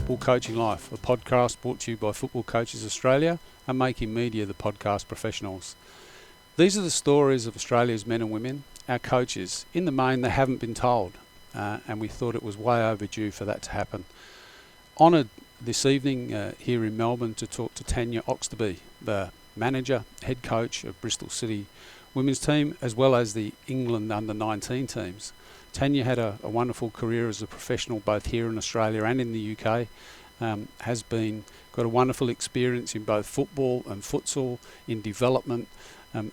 Football Coaching Life, a podcast brought to you by Football Coaches Australia and Making Media the podcast professionals. These are the stories of Australia's men and women, our coaches. In the main, they haven't been told, and we thought it was way overdue for that to happen. Honoured this evening here in Melbourne to talk to Tanya Oxtoby, the manager, head coach of Bristol City women's team, as well as the England under-19 teams. Tanya had a wonderful career as a professional both here in Australia and in the UK. Got a wonderful experience in both football and futsal, in development,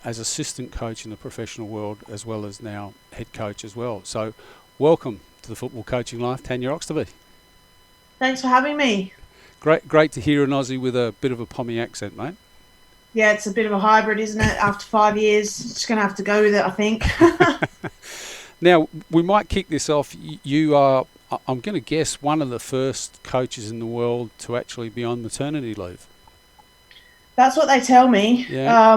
as assistant coach in the professional world, as well as now head coach as well. So welcome to the Football Coaching Life, Tanya Oxtoby. Thanks for having me. Great to hear an Aussie with a bit of a Pommy accent, mate. Yeah, it's a bit of a hybrid, isn't it? After 5 years, just going to have to go with it, I think. Now, we might kick this off. You are, I'm going to guess, one of the first coaches in the world to actually be on maternity leave. That's what they tell me, yeah.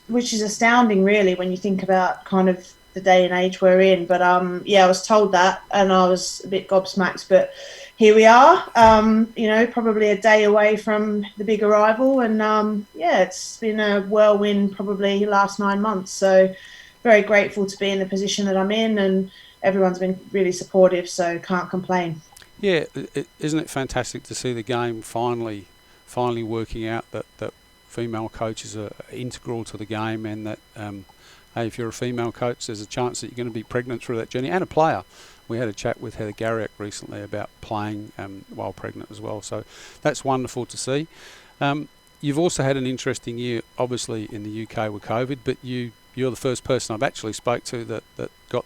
which is astounding, really, when you think about kind of the day and age we're in. But, yeah, I was told that, and I was a bit gobsmacked. But here we are, probably a day away from the big arrival. And, yeah, it's been a whirlwind probably last 9 months. So very grateful to be in the position that I'm in, and everyone's been really supportive, so can't complain. Yeah, isn't it fantastic to see the game finally working out that female coaches are integral to the game, and that hey, if you're a female coach, there's a chance that you're going to be pregnant through that journey, and a player. We had a chat with Heather Garrick recently about playing while pregnant as well, so that's wonderful to see. You've also had an interesting year, obviously, in the UK with COVID, but you're the first person I've actually spoke to that got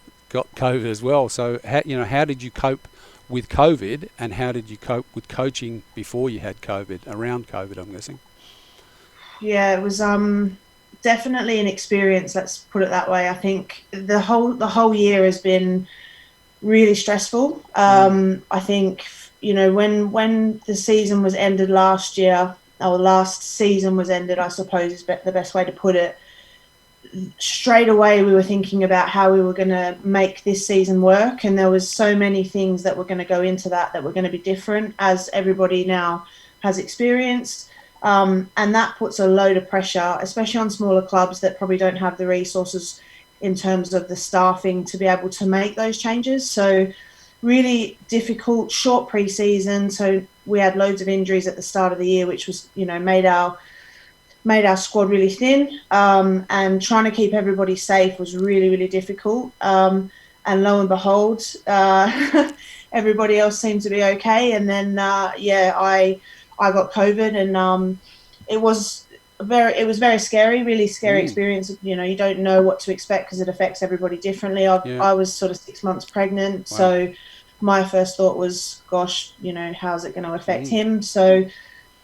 COVID as well. So how did you cope with COVID, and how did you cope with coaching before you had COVID, around COVID, I'm guessing? Yeah, it was definitely an experience, let's put it that way. I think the whole year has been really stressful. I think, when the season was ended last year, or last season was ended, I suppose is the best way to put it. Straight away we were thinking about how we were going to make this season work, and there was so many things that were going to go into that were going to be different, as everybody now has experienced, and that puts a load of pressure, especially on smaller clubs that probably don't have the resources in terms of the staffing to be able to make those changes. So really difficult, short pre-season, so we had loads of injuries at the start of the year, which was made our squad really thin, and trying to keep everybody safe was really, really difficult. And lo and behold, everybody else seemed to be okay. And then, I got COVID, and it was very scary, really scary experience. You don't know what to expect because it affects everybody differently. I was sort of 6 months pregnant, wow. So my first thought was, gosh, how's it going to affect him? So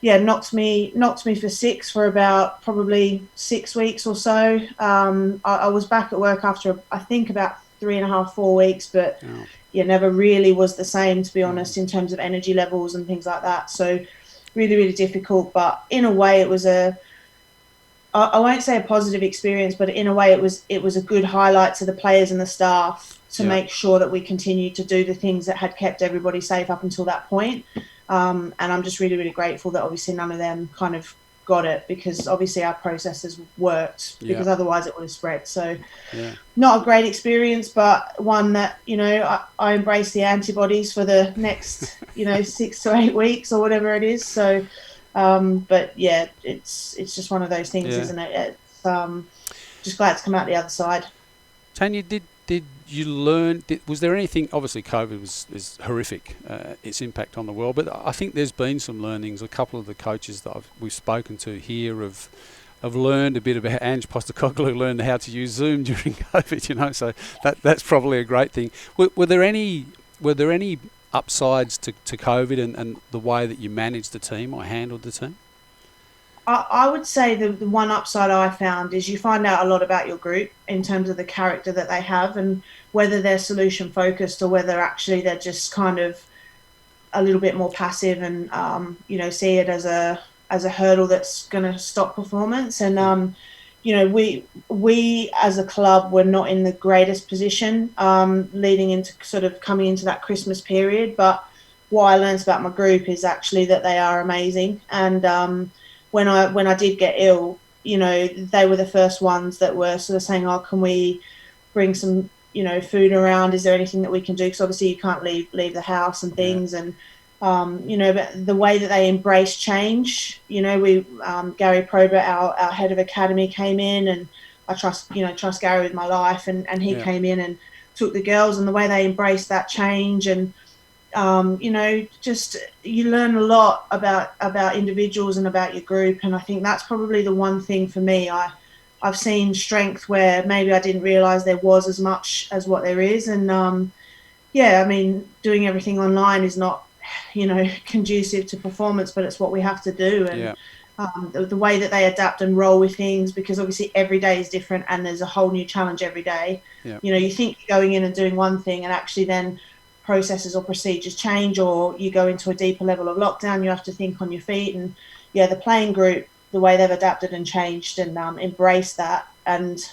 yeah, knocked me for six for about probably 6 weeks or so. I was back at work after, I think, about 3.5, 4 weeks, but never really was the same, to be honest, in terms of energy levels and things like that. So really, really difficult. But in a way, it was I won't say a positive experience, but in a way it was a good highlight to the players and the staff to make sure that we continued to do the things that had kept everybody safe up until that point. And I'm just really, really grateful that obviously none of them kind of got it, because obviously our processes worked, because otherwise it would have spread. So not a great experience, but one that, I embrace the antibodies for the next, 6 to 8 weeks or whatever it is. So, but yeah, it's just one of those things, isn't it? It's just glad to come out the other side. Tanya, did you learn, was there anything, obviously COVID is horrific, its impact on the world, but I think there's been some learnings. A couple of the coaches that we've spoken to here have learned a bit about, Ange Postecoglou learned how to use Zoom during COVID, so that's probably a great thing. Were there any upsides to COVID and the way that you managed the team or handled the team? I would say the one upside I found is you find out a lot about your group in terms of the character that they have, and whether they're solution focused or whether actually they're just kind of a little bit more passive and see it as a hurdle that's going to stop performance. And we as a club were not in the greatest position leading into sort of coming into that Christmas period, but what I learned about my group is actually that they are amazing. And when I did get ill, you know, they were the first ones that were sort of saying, "Oh, can we bring some, you know, food around? Is there anything that we can do?" Because obviously you can't leave the house and things. And you know, but the way that they embrace change, you know, Gary Probert, our head of academy, came in, and I trust Gary with my life, and he came in and took the girls, and the way they embraced that change. And you know, just you learn a lot about individuals and about your group. And I think that's probably the one thing for me. I've seen strength where maybe I didn't realize there was as much as what there is. And yeah, I mean, doing everything online is not, you know, conducive to performance, but it's what we have to do. And the way that they adapt and roll with things, because obviously every day is different and there's a whole new challenge every day. You know, you think you're going in and doing one thing, and actually then processes or procedures change, or you go into a deeper level of lockdown, you have to think on your feet. And yeah, the playing group, the way they've adapted and changed and embraced that, and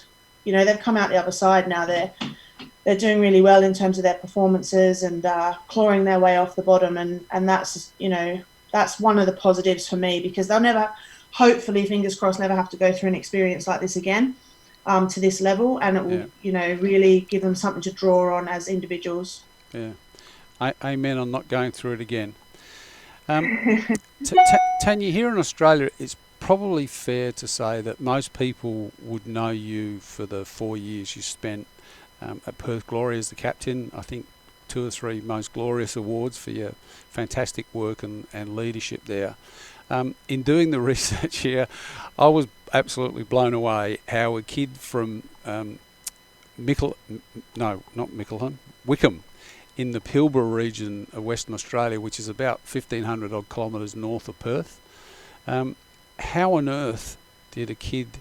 you know, they've come out the other side now. They're doing really well in terms of their performances, and clawing their way off the bottom. And that's, you know, that's one of the positives for me, because they'll never, hopefully, fingers crossed, never have to go through an experience like this again, to this level. And it will, you know, really give them something to draw on as individuals. Yeah. Amen on not going through it again. Tanya, here in Australia, it's probably fair to say that most people would know you for the 4 years you spent at Perth Glory as the captain. I think 2 or 3 most glorious awards for your fantastic work and leadership there. In doing the research here, I was absolutely blown away how a kid from Wickham, in the Pilbara region of Western Australia, which is about 1,500 odd kilometres north of Perth. How on earth did a kid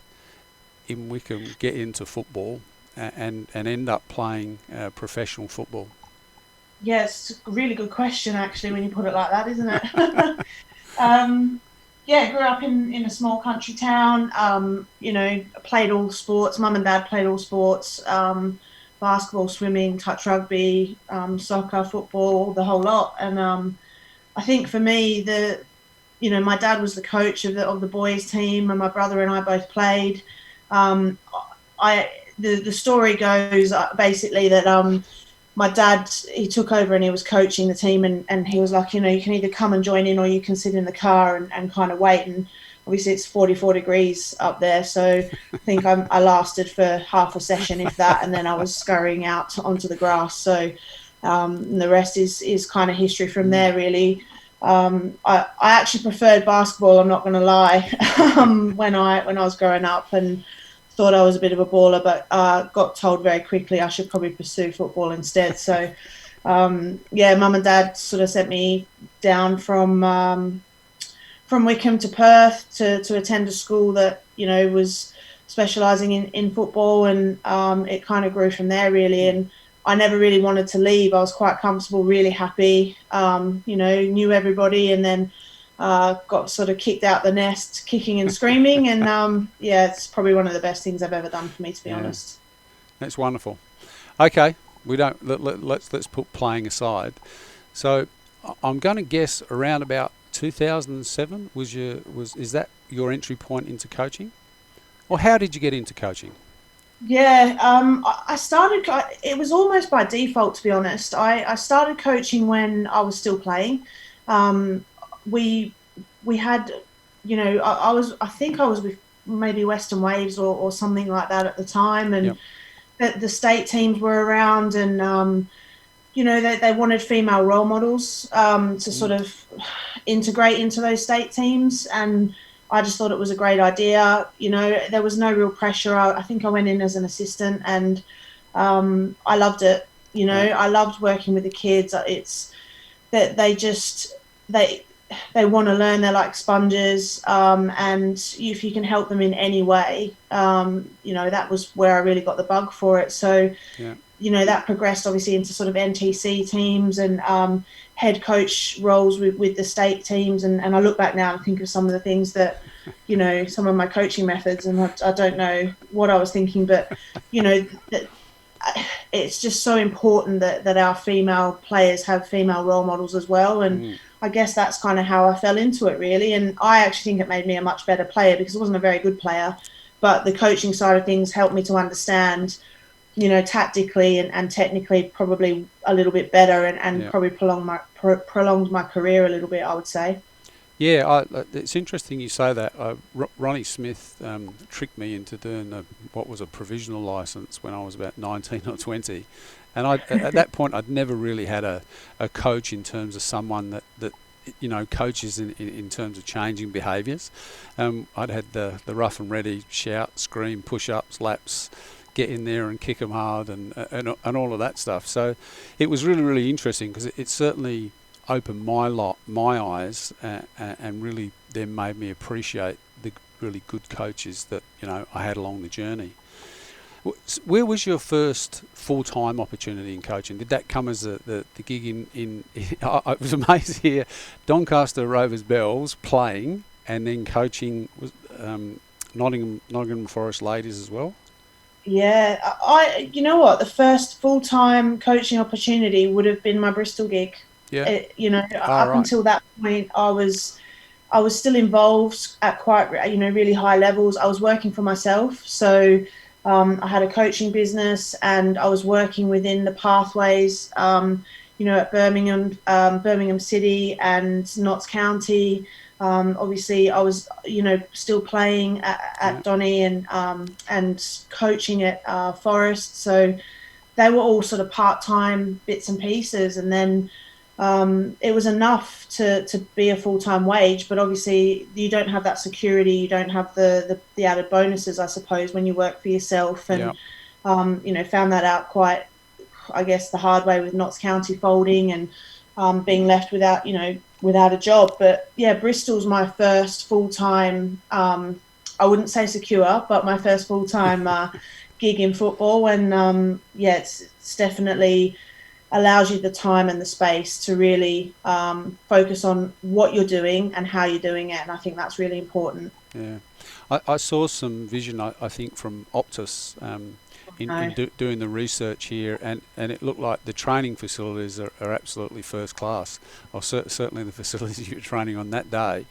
in Wickham get into football and end up playing professional football? Yes, it's a really good question, actually, when you put it like that, isn't it? Yeah, grew up in a small country town. You know, played all sports. Mum and Dad played all sports. Basketball, swimming, touch rugby, soccer, football, the whole lot. And I think for me, you know, my dad was the coach of the boys' team, and my brother and I both played. The story goes basically that my dad, he took over and he was coaching the team, and he was like, you know, you can either come and join in, or you can sit in the car and kind of wait. And obviously it's 44 degrees up there, so I think I lasted for half a session, if that, and then I was scurrying out onto the grass. So and the rest is kind of history from there, really. I actually preferred basketball, I'm not going to lie, when I was growing up, and thought I was a bit of a baller, but got told very quickly I should probably pursue football instead. So yeah, Mum and Dad sort of sent me down from Wickham to Perth to attend a school that, you know, was specialising in football, and it kind of grew from there, really. And I never really wanted to leave. I was quite comfortable, really happy, you know, knew everybody, and then got sort of kicked out the nest, kicking and screaming. And yeah, it's probably one of the best things I've ever done for me, to be honest. That's wonderful. Okay, let's put playing aside. So I'm going to guess around about 2007 is that your entry point into coaching, or how did you get into coaching? Yeah, I started. It was almost by default, to be honest. I started coaching when I was still playing. We had, you know, I think I was with maybe Western Waves or something like that at the time, and the state teams were around, and you know, they wanted female role models to sort of integrate into those state teams, and I just thought it was a great idea. You know, there was no real pressure. I think I went in as an assistant, and I loved it. You know, I loved working with the kids. It's that they want to learn. They're like sponges, and if you can help them in any way, you know, that was where I really got the bug for it. So, you know, that progressed obviously into sort of NTC teams and head coach roles with the state teams. And I look back now and think of some of the things that, you know, some of my coaching methods, and I don't know what I was thinking, but, you know, it's just so important that our female players have female role models as well. And I guess that's kind of how I fell into it, really. And I actually think it made me a much better player, because I wasn't a very good player, but the coaching side of things helped me to understand, tactically and technically probably a little bit better, and probably prolonged my career a little bit, I would say. Yeah, it's interesting you say that. Ronnie Smith tricked me into doing what was a provisional license when I was about 19 or 20. And at that point, I'd never really had a coach in terms of someone that coaches in terms of changing behaviours. I'd had the rough and ready, shout, scream, push-ups, laps, get in there and kick them hard, and all of that stuff. So it was really, really interesting, because it certainly opened my eyes, and really then made me appreciate the really good coaches that I had along the journey. Where was your first full-time opportunity in coaching? Did that come as the gig in it was amazing here, Doncaster Rovers Bells playing, and then coaching was Nottingham Forest Ladies as well? Yeah, you know what? The first full-time coaching opportunity would have been my Bristol gig. Yeah. Up until that point, I was still involved at quite, really high levels. I was working for myself, so I had a coaching business, and I was working within the pathways, at Birmingham City and Notts County. Obviously, I was, still playing at Donny, and coaching at Forest. So they were all sort of part-time bits and pieces. And then it was enough to be a full-time wage, but obviously you don't have that security. You don't have the added bonuses, I suppose, when you work for yourself. And, found that out quite, I guess, the hard way with Notts County folding, and being left without a job. But yeah, Bristol's my first full-time, I wouldn't say secure, but my first full-time gig in football. And it's definitely allows you the time and the space to really focus on what you're doing and how you're doing it. And I think that's really important. Yeah. I saw some vision, I think, from Optus in doing the research here, and it looked like the training facilities are absolutely first class, or certainly the facilities you were training on that day.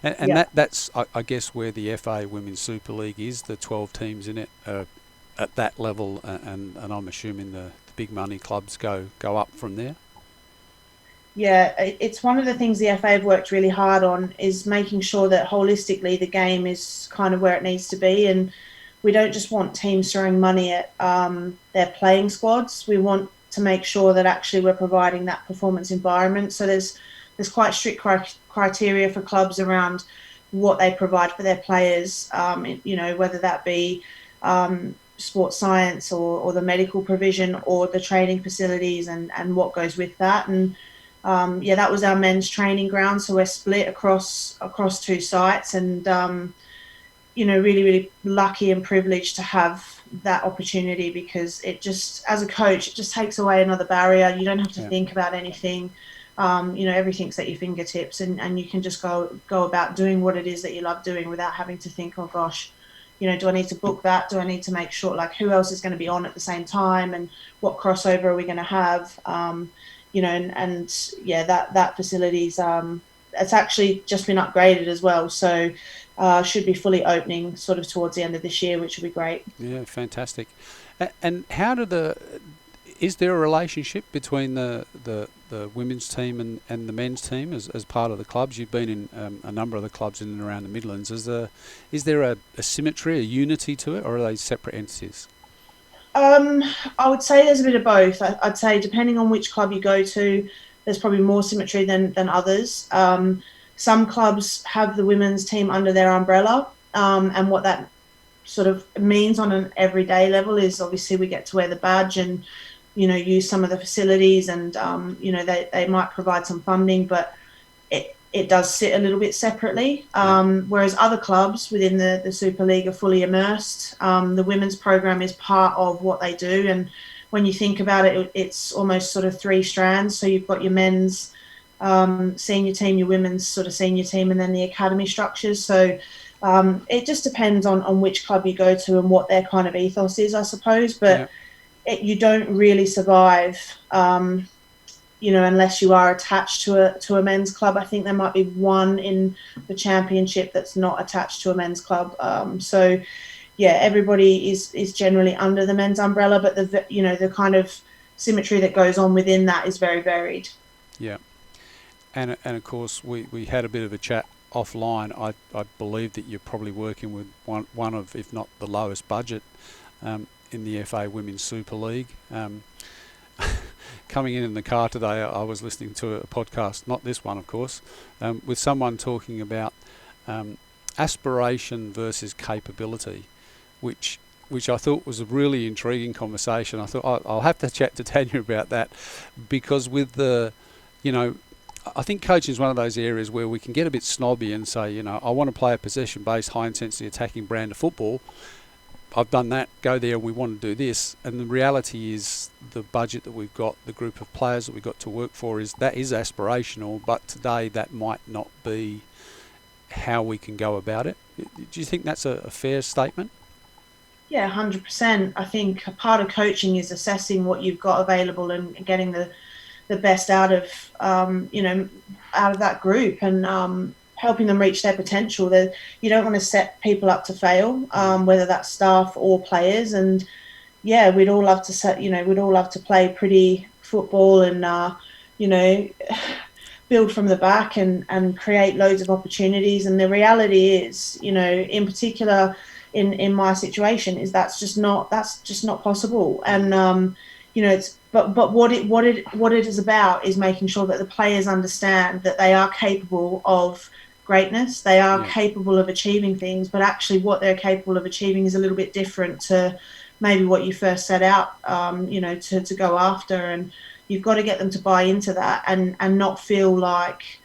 And that's, I guess, where the FA Women's Super League is, the 12 teams in it at that level, and I'm assuming the big money clubs go up from there. Yeah, it's one of the things the FA have worked really hard on, is making sure that holistically the game is kind of where it needs to be. And we don't just want teams throwing money at their playing squads. We want to make sure that actually we're providing that performance environment. So there's quite strict criteria for clubs around what they provide for their players, whether that be sports science or the medical provision or the training facilities and what goes with that. And that was our men's training ground. So we're split across two sites, and really, really lucky and privileged to have that opportunity, because it just, as a coach, it just takes away another barrier. You don't have to think about anything. Everything's at your fingertips, and you can just go about doing what it is that you love doing without having to think, oh gosh, do I need to book that? Do I need to make sure, like, who else is going to be on at the same time, and what crossover are we going to have? That facility's it's actually just been upgraded as well, so should be fully opening sort of towards the end of this year, which will be great. Yeah, fantastic. And how is there a relationship between the women's team and the men's team as part of the clubs? You've been in a number of the clubs in and around the Midlands. Is there a symmetry, a unity to it, or are they separate entities? I would say there's a bit of both. I'd say depending on which club you go to, there's probably more symmetry than others. Some clubs have the women's team under their umbrella, and what that sort of means on an everyday level is obviously we get to wear the badge and use some of the facilities, and they might provide some funding, but it does sit a little bit separately. Whereas other clubs within the Super League are fully immersed. The women's program is part of what they do, and when you think about it, it's almost sort of three strands. So you've got your men's senior team, your women's sort of senior team, and then the academy structures. So it just depends on which club you go to and what their kind of ethos is, I suppose. But you don't really survive, unless you are attached to a men's club. I think there might be one in the championship that's not attached to a men's club. So yeah, everybody is generally under the men's umbrella, but the kind of symmetry that goes on within that is very varied. Yeah. And of course, we had a bit of a chat offline. I believe that you're probably working with one of, if not the lowest budget, in the FA Women's Super League. Coming in the car today, I was listening to a podcast, not this one, of course, with someone talking about aspiration versus capability, which I thought was a really intriguing conversation. I thought I'll have to chat to Tanya about that, because with I think coaching is one of those areas where we can get a bit snobby and say, I want to play a possession-based, high-intensity attacking brand of football. I've done that, go there, we want to do this. And the reality is the budget that we've got, the group of players that we've got to work for, is aspirational, but today that might not be how we can go about it. Do you think that's a fair statement? Yeah, 100%. I think a part of coaching is assessing what you've got available and getting the best out of that group, and helping them reach their potential. That you don't want to set people up to fail, whether that's staff or players. And yeah, we'd all love to play pretty football and build from the back and create loads of opportunities. And the reality is, in particular in my situation, is that's just not possible. And it's but what it is about is making sure that the players understand that they are capable of greatness. They are capable of achieving things, but actually what they're capable of achieving is a little bit different to maybe what you first set out to go after. And you've got to get them to buy into that and not feel like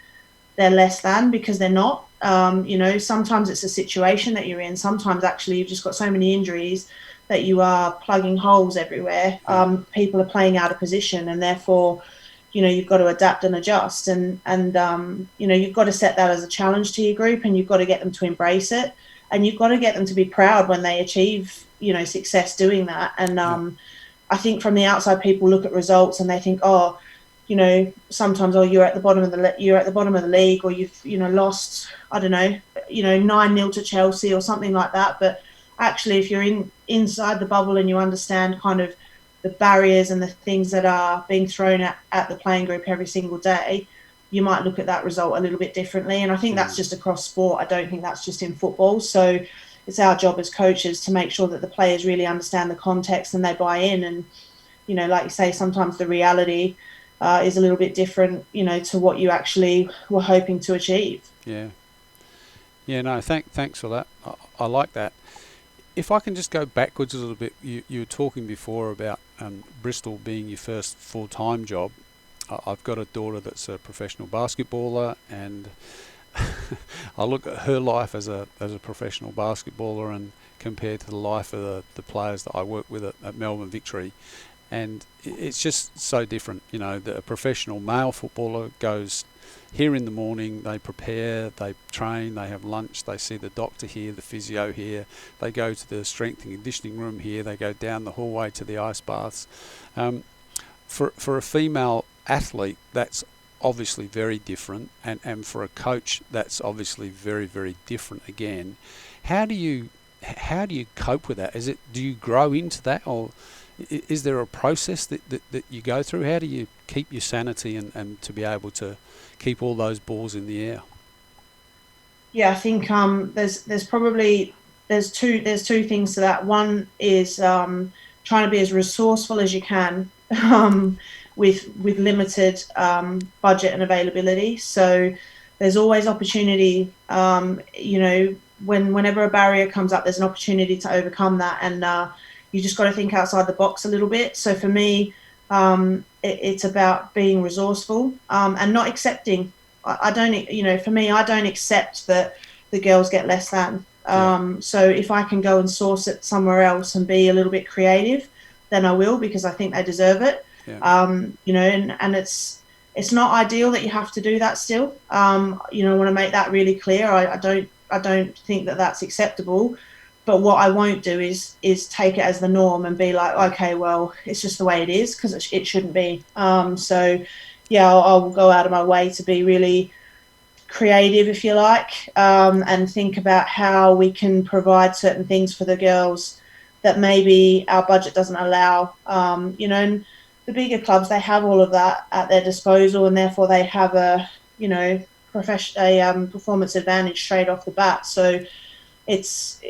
they're less than, because they're not. Sometimes it's a situation that you're in. Sometimes actually you've just got so many injuries that you are plugging holes everywhere. People are playing out of position, and therefore, you've got to adapt and adjust. And you've got to set that as a challenge to your group, and you've got to get them to embrace it, and you've got to get them to be proud when they achieve, success doing that. And I think from the outside, people look at results and they think, sometimes, you're at the bottom of the league, or you've lost, I don't know, 9-0 to Chelsea or something like that. But actually, if you're inside the bubble and you understand kind of the barriers and the things that are being thrown at the playing group every single day, you might look at that result a little bit differently. And I think that's just across sport. I don't think that's just in football. So it's our job as coaches to make sure that the players really understand the context and they buy in. And, like you say, sometimes the reality is a little bit different, to what you actually were hoping to achieve. Yeah. Yeah, no, thanks for that. I like that. If I can just go backwards a little bit, you were talking before about Bristol being your first full-time job. I've got a daughter that's a professional basketballer, and I look at her life as a professional basketballer and compared to the life of the players that I work with at Melbourne Victory, and it's just so different. A professional male footballer goes here in the morning, they prepare, they train, they have lunch, they see the doctor here, the physio here, they go to the strength and conditioning room here, they go down the hallway to the ice baths. For a female athlete, that's obviously very different, and for a coach, that's obviously very, very different again. How do you cope with that? Do you grow into that, or is there a process that you go through? How do you keep your sanity and to be able to keep all those balls in the air? Yeah, I think there's two things to that. One is trying to be as resourceful as you can with limited budget and availability. So there's always opportunity. Whenever a barrier comes up, there's an opportunity to overcome that, and you just got to think outside the box a little bit. So for me, it's about being resourceful and not accepting. I don't, for me, I don't accept that the girls get less than. So if I can go and source it somewhere else and be a little bit creative, then I will, because I think they deserve it. Yeah. And it's not ideal that you have to do that still. I want to make that really clear. I don't think that that's acceptable. But what I won't do is take it as the norm and be like, okay, well, it's just the way it is, because it shouldn't be. So yeah, I'll go out of my way to be really creative, if you like, and think about how we can provide certain things for the girls that maybe our budget doesn't allow. And the bigger clubs, they have all of that at their disposal, and therefore they have a performance advantage straight off the bat. So it's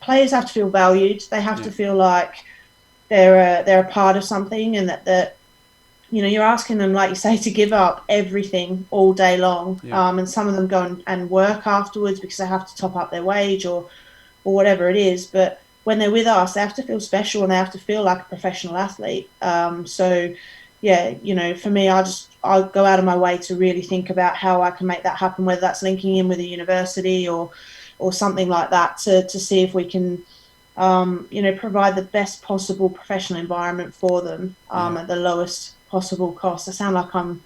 players have to feel valued. They have to feel like they're a part of something, and that you're asking them, like you say, to give up everything all day long. And some of them go and work afterwards because they have to top up their wage or whatever it is. But when they're with us, they have to feel special and they have to feel like a professional athlete. So yeah, for me, I'll go out of my way to really think about how I can make that happen, whether that's linking in with a university or something like that, to see if we can provide the best possible professional environment for them at the lowest possible cost. I sound like I'm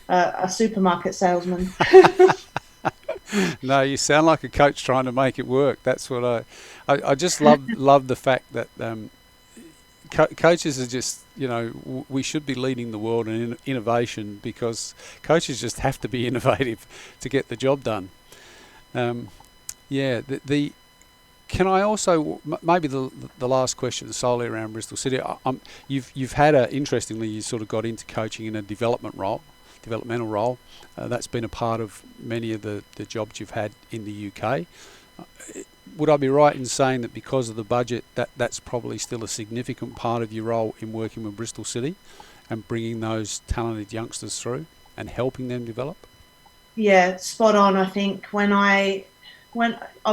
a supermarket salesman. No, you sound like a coach trying to make it work. That's what I just love the fact that coaches are just, we should be leading the world in innovation, because coaches just have to be innovative to get the job done. Can I also, maybe the last question solely around Bristol City? You've had interestingly, you sort of got into coaching in a developmental role. That's been a part of many of the jobs you've had in the UK. Would I be right in saying that because of the budget, that's probably still a significant part of your role in working with Bristol City and bringing those talented youngsters through and helping them develop? Yeah, spot on. I think when I'll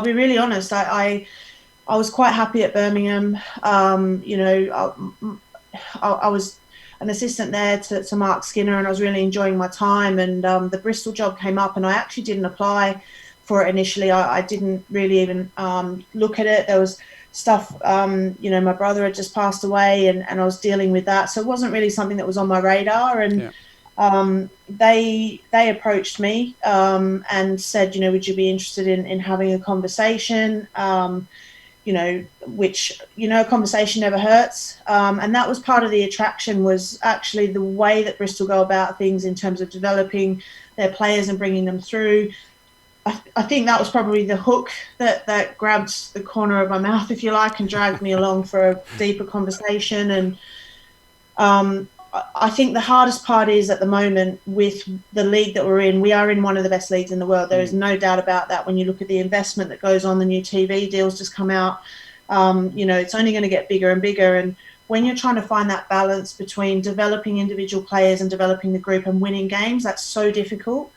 be really honest, I was quite happy at Birmingham. I was an assistant there to Mark Skinner, and I was really enjoying my time. And the Bristol job came up, and I actually didn't apply for it initially. I didn't really even look at it. There was stuff, my brother had just passed away, and I was dealing with that, so it wasn't really something that was on my radar. And they approached me and said, would you be interested in having a conversation? Which, a conversation never hurts. And that was part of the attraction, was actually the way that Bristol go about things in terms of developing their players and bringing them through. I think that was probably the hook that grabbed the corner of my mouth, if you like, and dragged me along for a deeper conversation. And I think the hardest part is, at the moment, with the league that we're in, we are in one of the best leagues in the world. There is no doubt about that. When you look at the investment that goes on, the new TV deals just come out, it's only going to get bigger and bigger. And when you're trying to find that balance between developing individual players and developing the group and winning games, that's so difficult.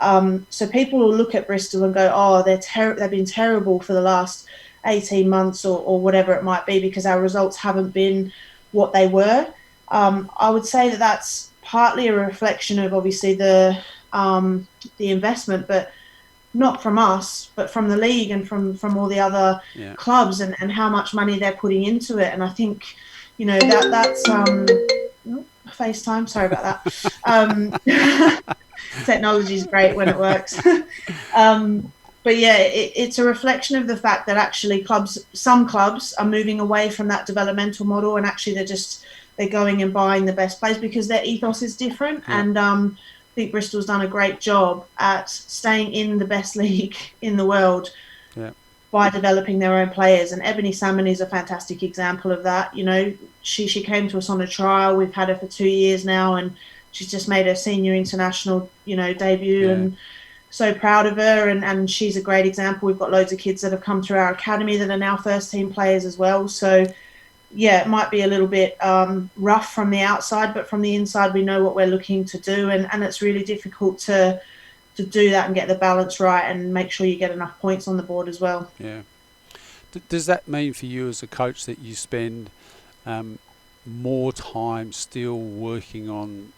So people will look at Bristol and go, oh, they've been terrible for the last 18 months or whatever it might be, because our results haven't been what they were. I would say that that's partly a reflection of, obviously, the investment, but not from us, but from the league and from all the other clubs and how much money they're putting into it. And I think, that's FaceTime. Sorry about that. Technology is great when it works. But yeah, it's a reflection of the fact that actually some clubs are moving away from that developmental model, and actually they're going and buying the best players because their ethos is different. And I think Bristol's done a great job at staying in the best league in the world by developing their own players. And Ebony Salmon is a fantastic example of that. She came to us on a trial. We've had her for 2 years now, and she's just made her senior international, debut, and so proud of her. And she's a great example. We've got loads of kids that have come through our academy that are now first team players as well. So yeah, it might be a little bit rough from the outside, but from the inside, we know what we're looking to do. And it's really difficult to do that and get the balance right and make sure you get enough points on the board as well. Yeah. Does that mean for you as a coach that you spend more time still working on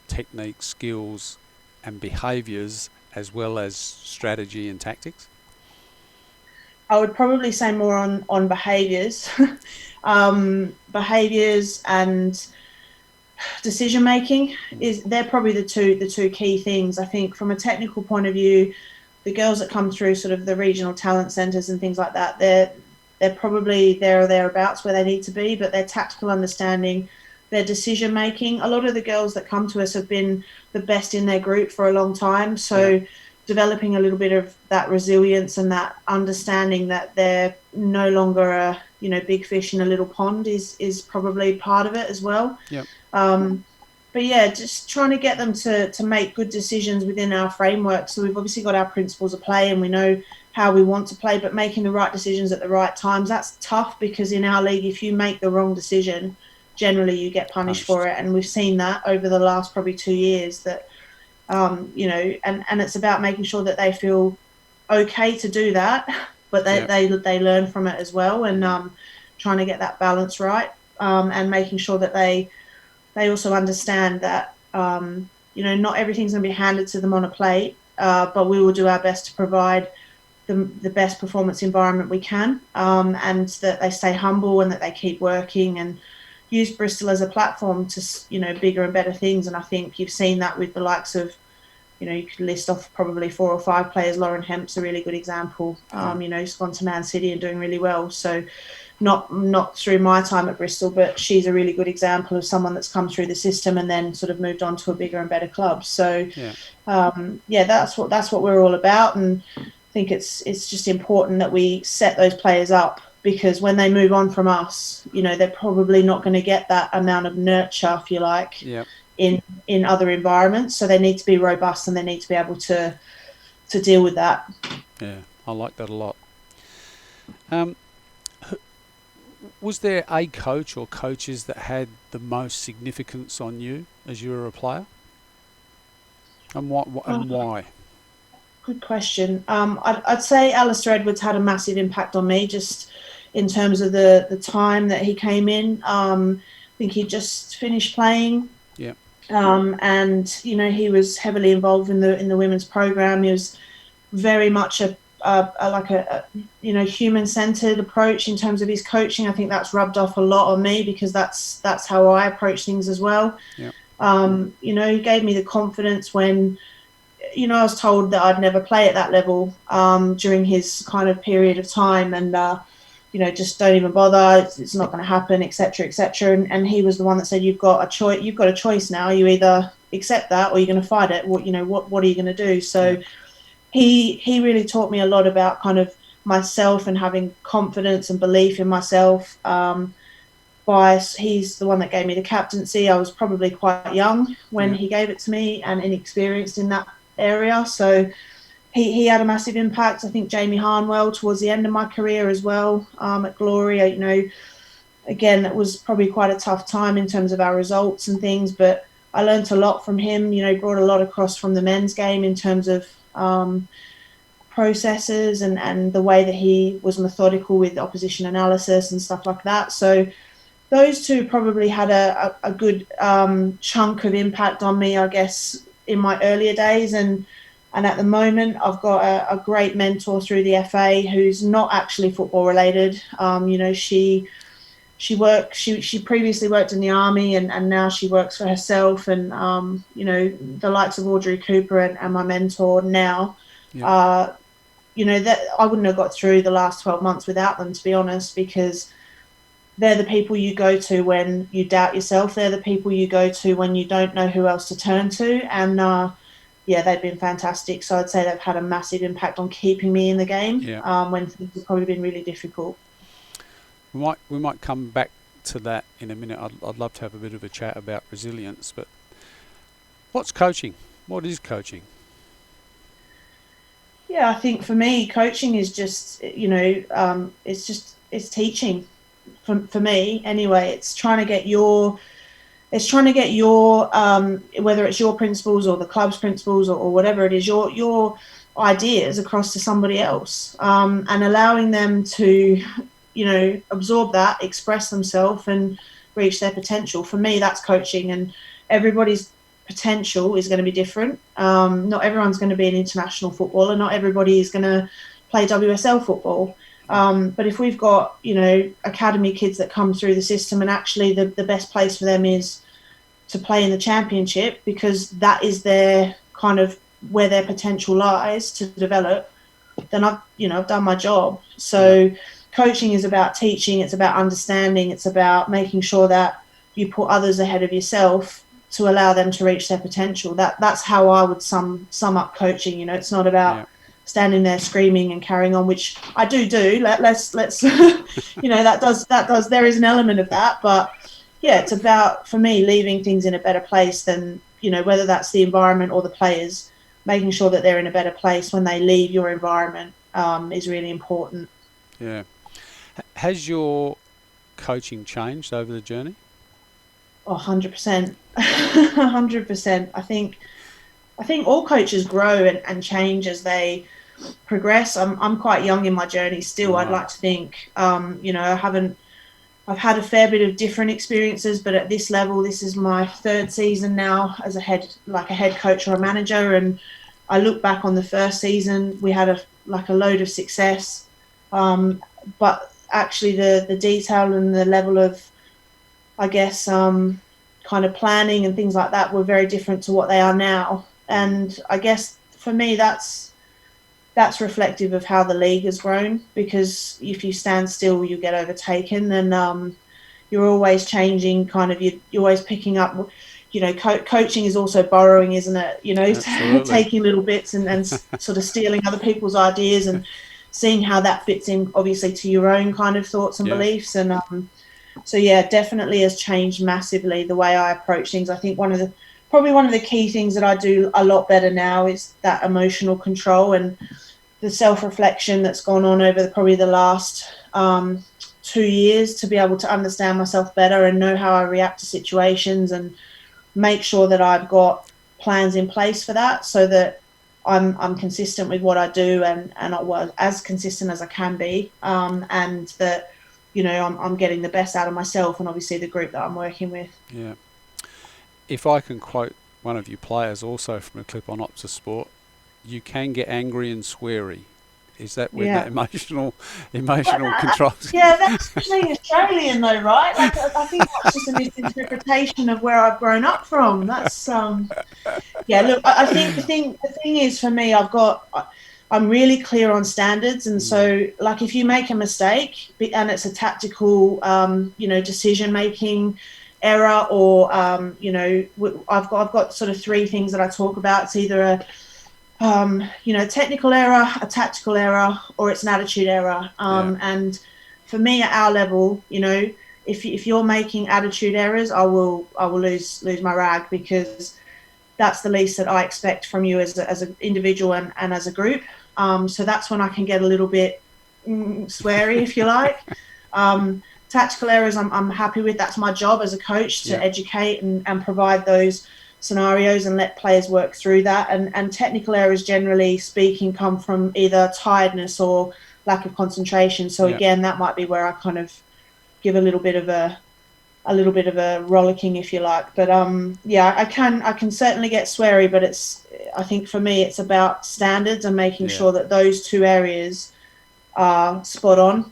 technique, skills and behaviours as well as strategy and tactics? I would probably say more on behaviours. Behaviours and decision making they're probably the two key things. I think from a technical point of view, the girls that come through sort of the regional talent centres and things like that, they're probably there or thereabouts where they need to be, but their tactical understanding, their decision making, a lot of the girls that come to us have been the best in their group for a long time. So developing a little bit of that resilience and that understanding that they're no longer a, you know, big fish in a little pond is probably part of it as well. But yeah, just trying to get them to make good decisions within our framework. So we've obviously got our principles of play and we know how we want to play, but making the right decisions at the right times, that's tough, because in our league, if you make the wrong decision, generally you get punished for it. And we've seen that over the last probably 2 years, that, you know, and it's about making sure that they feel okay to do that, but they learn from it as well, and trying to get that balance right, and making sure that they also understand that, you know, not everything's going to be handed to them on a plate, but we will do our best to provide the best performance environment we can, and that they stay humble and that they keep working and use Bristol as a platform to, you know, bigger and better things. And I think you've seen that with the likes of, you know, you could list off probably 4 or 5 players. Lauren Hemp's a really good example. You know, she's gone to Man City and doing really well. So not through my time at Bristol, but she's a really good example of someone that's come through the system and then sort of moved on to a bigger and better club. So that's what we're all about. And I think it's just important that we set those players up, because when they move on from us, you know, they're probably not going to get that amount of nurture, if you like, in other environments. So they need to be robust and they need to be able to deal with that. Yeah, I like that a lot. Was there a coach or coaches that had the most significance on you as you were a player? And why? Good question. I'd say Alistair Edwards had a massive impact on me, just in terms of the time that he came in. I think he just finished playing. Yeah. And, you know, he was heavily involved in the women's program. He was very much a you know, human-centered approach in terms of his coaching. I think that's rubbed off a lot on me, because that's how I approach things as well. Yeah. You know, he gave me the confidence when, you know, I was told that I'd never play at that level during his kind of period of time, and you know, just don't even bother, it's not going to happen, etc., etc. And he was the one that said, you've got a choice now. You either accept that or you're going to fight it. What are you going to do? So he really taught me a lot about kind of myself and having confidence and belief in myself. He's the one that gave me the captaincy. I was probably quite young when he gave it to me and inexperienced in that area. So he had a massive impact. I think Jamie Harnwell towards the end of my career as well, at Glory. You know, again, it was probably quite a tough time in terms of our results and things, but I learned a lot from him. You know, brought a lot across from the men's game in terms of processes and the way that he was methodical with opposition analysis and stuff like that. So those two probably had a good chunk of impact on me, I guess, in my earlier days. And at the moment, I've got a great mentor through the FA who's not actually football related. You know, she previously worked in the army and now she works for herself. And, you know, the likes of Audrey Cooper and my mentor now, you know, that I wouldn't have got through the last 12 months without them, to be honest, because they're the people you go to when you doubt yourself. They're the people you go to when you don't know who else to turn to. And, they've been fantastic. So I'd say they've had a massive impact on keeping me in the game when things have probably been really difficult. We might come back to that in a minute. I'd love to have a bit of a chat about resilience. But what's coaching? What is coaching? Yeah, I think for me, coaching is just, you know, it's teaching. For me, anyway, it's trying to get your whether it's your principles or the club's principles or whatever it is, your ideas across to somebody else, and allowing them to, you know, absorb that, express themselves and reach their potential. For me, that's coaching, and everybody's potential is going to be different. Not everyone's going to be an international footballer. Not everybody is going to play WSL football. But if we've got, you know, academy kids that come through the system and actually the best place for them is to play in the championship, because that is their kind of where their potential lies to develop, then I've done my job. So coaching is about teaching, it's about understanding, it's about making sure that you put others ahead of yourself to allow them to reach their potential. That's how I would sum up coaching. It's not about standing there screaming and carrying on, which I do. Let's that does there is an element of that, but yeah, it's about, for me, leaving things in a better place than, whether that's the environment or the players, making sure that they're in a better place when they leave your environment is really important. Yeah. Has your coaching changed over the journey? Oh, 100%. 100%. I think all coaches grow and change as they progress. I'm quite young in my journey still. Right. I'd like to think, I've had a fair bit of different experiences, but at this level, this is my third season now as a head coach or a manager. And I look back on the first season, we had a load of success. But actually the detail and the level of, I guess, kind of planning and things like that were very different to what they are now. And I guess for me, that's reflective of how the league has grown, because if you stand still, you get overtaken, and you're always changing, you're always picking up, coaching is also borrowing, isn't it? Taking little bits and sort of stealing other people's ideas and seeing how that fits in, obviously, to your own kind of thoughts and beliefs. And so, yeah, definitely has changed massively the way I approach things. I think probably one of the key things that I do a lot better now is that emotional control and the self-reflection that's gone on over probably the last 2 years, to be able to understand myself better and know how I react to situations and make sure that I've got plans in place for that, so that I'm consistent with what I do and I was as consistent as I can be, and that I'm getting the best out of myself and obviously the group that I'm working with. Yeah. If I can quote one of your players also from a clip on Optus Sport, you can get angry and sweary. Is that when that emotional control? Yeah, that's actually Australian though, right? I think that's just a misinterpretation of where I've grown up from. That's look, I think the thing is, for me, I'm really clear on standards, and so if you make a mistake and it's a tactical decision making error, or I've got sort of three things that I talk about. It's either a technical error, a tactical error, or it's an attitude error. And for me, at our level, if you're making attitude errors, I will lose my rag, because that's the least that I expect from you as an individual and as a group. So that's when I can get a little bit sweary, if you like. Tactical errors, I'm happy with. That's my job as a coach, to educate and provide those scenarios and let players work through that. And technical errors, generally speaking, come from either tiredness or lack of concentration. So again, that might be where I kind of give a little bit of a rollicking, if you like. But I can certainly get sweary, but I think for me it's about standards and making sure that those two areas are spot on,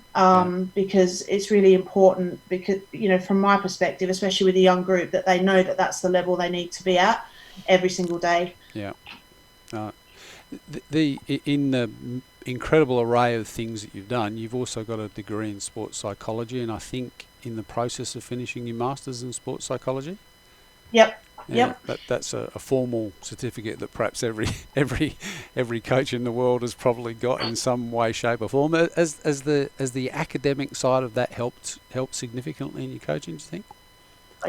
because it's really important, because from my perspective, especially with a young group, that they know that that's the level they need to be at every single day. In the incredible array of things that you've done, you've also got a degree in sports psychology, and I think in the process of finishing your master's in sports psychology. Yep. That's a formal certificate that perhaps every coach in the world has probably got in some way, shape, or form. As the academic side of that helped significantly in your coaching, do you think?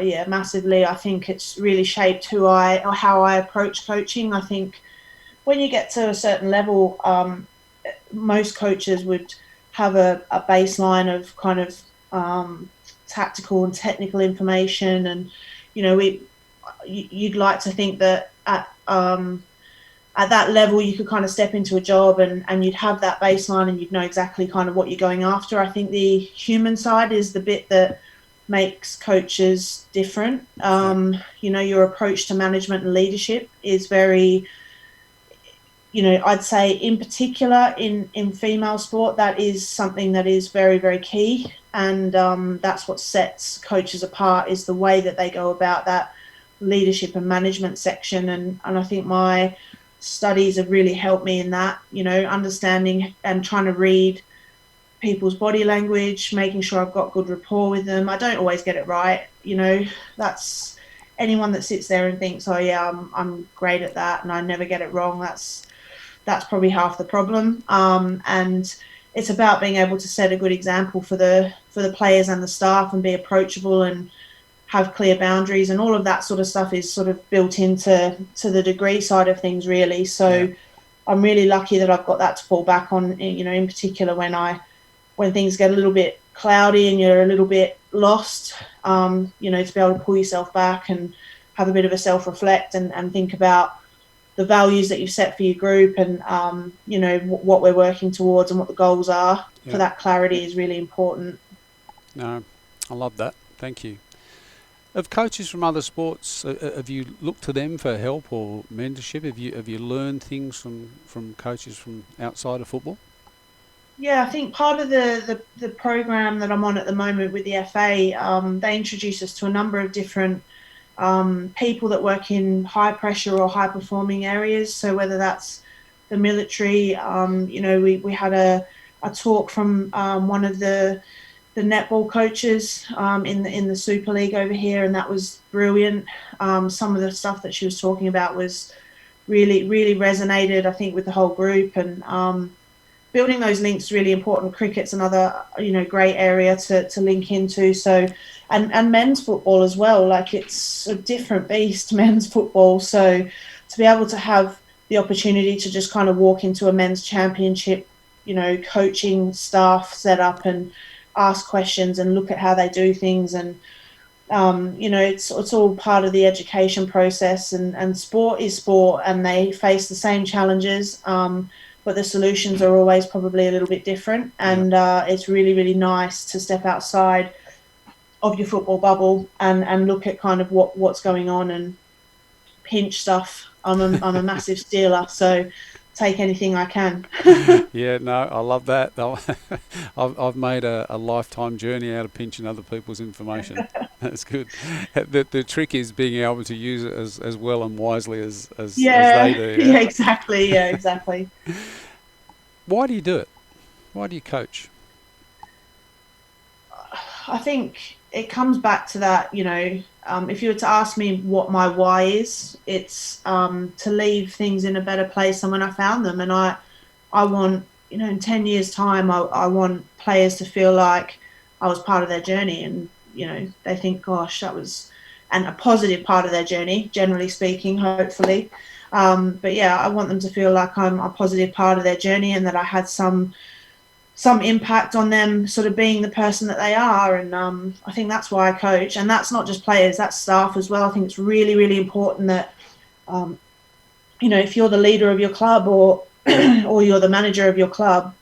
Yeah, massively. I think it's really shaped how I approach coaching. I think when you get to a certain level, most coaches would have a baseline of kind of tactical and technical information, and you'd like to think that at that level you could kind of step into a job and you'd have that baseline and you'd know exactly kind of what you're going after. I think the human side is the bit that makes coaches different. Your approach to management and leadership is very, I'd say in particular in female sport, that is something that is very, very key. And that's what sets coaches apart, is the way that they go about that leadership and management section. And I think my studies have really helped me in that, understanding and trying to read people's body language, making sure I've got good rapport with them. I don't always get it right, that's anyone that sits there and thinks, oh yeah, I'm great at that and I never get it wrong. That's probably half the problem. And it's about being able to set a good example for the players and the staff and be approachable and have clear boundaries, and all of that sort of stuff is sort of built into the degree side of things, really. So I'm really lucky that I've got that to fall back on, in particular when things get a little bit cloudy and you're a little bit lost, to be able to pull yourself back and have a bit of a self-reflect and think about the values that you've set for your group and, what we're working towards and what the goals are. For that clarity is really important. No, I love that. Thank you. Of coaches from other sports, have you looked to them for help or mentorship? Have you learned things from coaches from outside of football? Yeah, I think part of the program that I'm on at the moment with the FA, they introduce us to a number of different people that work in high pressure or high performing areas. So whether that's the military, we had a talk from one of the netball coaches in the Super League over here, and that was brilliant. Some of the stuff that she was talking about was really, really resonated, I think, with the whole group, and building those links is really important. Cricket's another, great area to link into. So, and men's football as well. Like, it's a different beast, men's football. So to be able to have the opportunity to just kind of walk into a men's championship, coaching staff set up and ask questions and look at how they do things, and it's all part of the education process, and sport is sport and they face the same challenges, but the solutions are always probably a little bit different, and it's really, really nice to step outside of your football bubble and look at kind of what's going on and pinch stuff. I'm a massive stealer, so take anything I can. Yeah, no, I love that. I've made a lifetime journey out of pinching other people's information. That's good. The trick is being able to use it as well and wisely as they do. Yeah, exactly. Yeah, exactly. Why do you do it? Why do you coach? I think it comes back to that, if you were to ask me what my why is, it's to leave things in a better place than when I found them. And I want, in 10 years' time, I want players to feel like I was part of their journey, and, they think, gosh, that was a positive part of their journey, generally speaking, hopefully. But yeah, I want them to feel like I'm a positive part of their journey and that I had some impact on them sort of being the person that they are. And I think that's why I coach. And that's not just players, that's staff as well. I think it's really, really important that, if you're the leader of your club or or you're the manager of your club,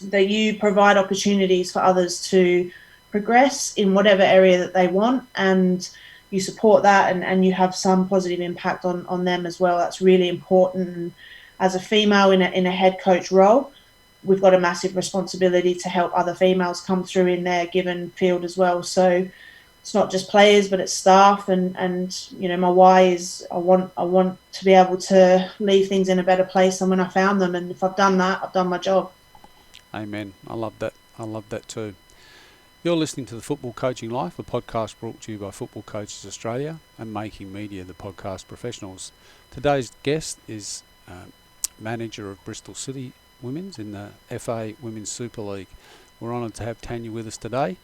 that you provide opportunities for others to progress in whatever area that they want, and you support that, and you have some positive impact on them as well. That's really important. And as a female in a head coach role, we've got a massive responsibility to help other females come through in their given field as well. So it's not just players, but it's staff, and my why is I want to be able to leave things in a better place than when I found them. And if I've done that, I've done my job. Amen. I love that. I love that too. You're listening to The Football Coaching Life, a podcast brought to you by Football Coaches Australia and Making Media, the podcast professionals. Today's guest is manager of Bristol City Women's in the FA Women's Super League. We're honoured to have Tanya with us today.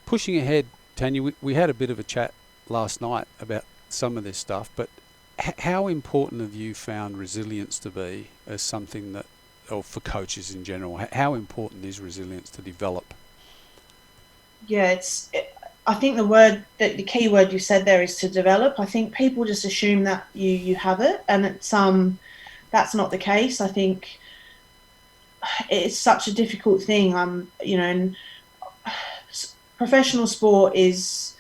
Pushing ahead, Tanya, we had a bit of a chat last night about some of this stuff, but how important have you found resilience to be as something that, or for coaches in general, how important is resilience to develop? Yeah, I think the key word you said there is to develop. I think people just assume that you have it, and that's not the case. I think it's such a difficult thing. And professional sport is